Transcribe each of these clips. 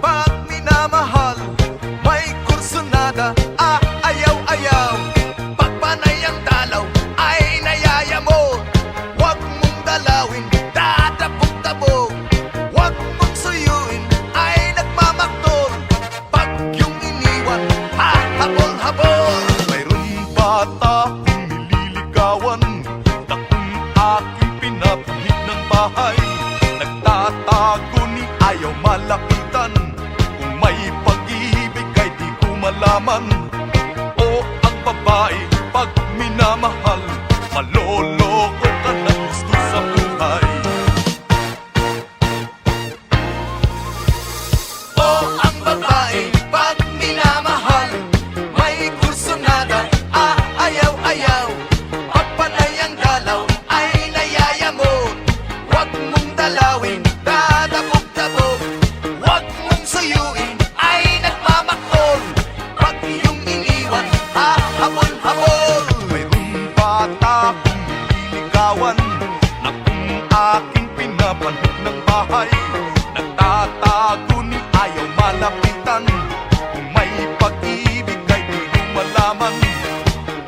Pag minamahal, may kursunada, ayaw-ayaw. Pag panay ang dalaw, ay nayayamot. Huwag mong dalawin, dadabog-dabog. Huwag mong suyuin, ay nagmamaktol. Pag yung iniwan, habol-habol. Mayroong bata kung nililigawan, na kung aking pinapahit ng bahay, nagtatago ni ayaw malapitan. Kung may pag-ibig ay di ko malaman. O ang babae pag minamahal, maloloko ka ng gusto sa buhay. O ang babae pag minamahal, may kursunada, ayaw-ayaw. Pag panay ang dalaw, ay nayayamot. Huwag mong dalawin, dadabog-dabog. Huwag mong suyuin, ay nagmamaktol. Pag iyong iniwan, habol-habol. Mayroong bata kung nililigawan, na kung aking pinapanhik ng bahay, nagtatago ni ayaw malapitan. Kung may pag-ibig ay di ko malaman.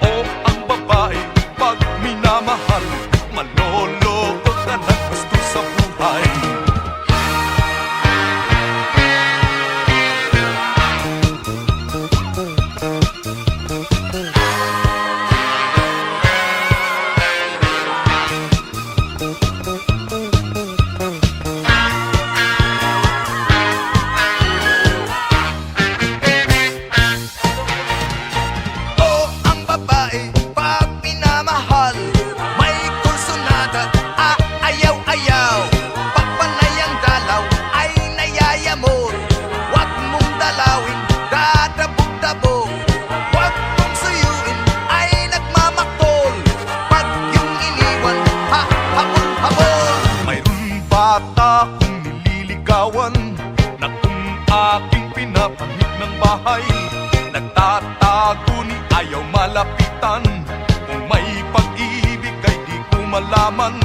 O ang babae pag minamahal, maloloko ka ng gusto sa buhay. O ang babae pag minamahal, may kursunada, ayaw-ayaw. Pag panay ang dalaw, ay nayayamot. Huwag mong dalawin, dadabog-dabog. Huwag mong suyuin, ay nagmamaktol. Pag yung iniwan, habol-habol. Mayroong bata kung nililigawan, na kung aking pinapanhik ng bahay, nagtatago ni ayaw malapitan. Kung may pag-ibig ay di ko malaman.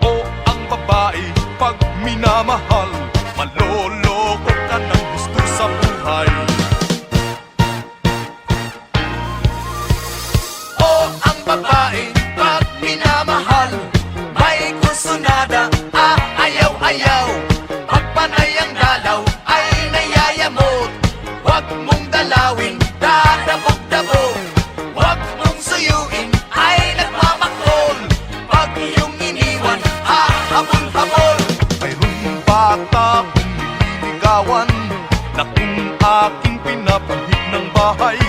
O ang babae pag minamahal, maloloko ka ng gusto sa buhay. O ang babae pag minamahal, may kursunada, ayaw-ayaw. Pag panay ang dalaw, ay nayayamot. Huwag mong dalawin, dadabog-dabog. Huwag mong suyuin, ay nagmamaktol. Pag iyong iniwan, habol-habol. Mayroong bata kung nililigawan, na kung aking pinapanhik ng bahay,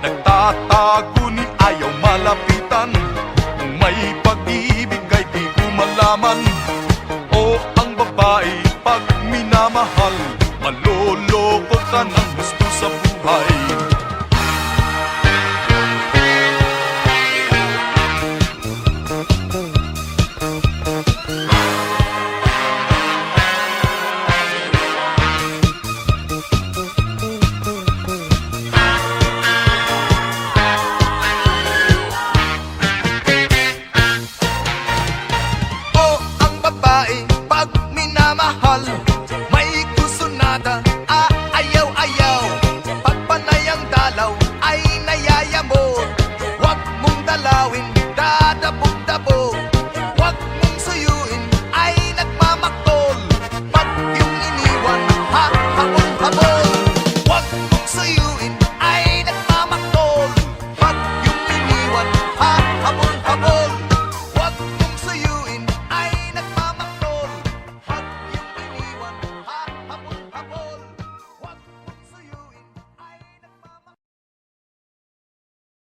nagtatago ni ayaw malapitan. Kung may pag-ibig ay di ko malaman. O ang babae pag minamahal, maloloko ka ng gusto sa buhay.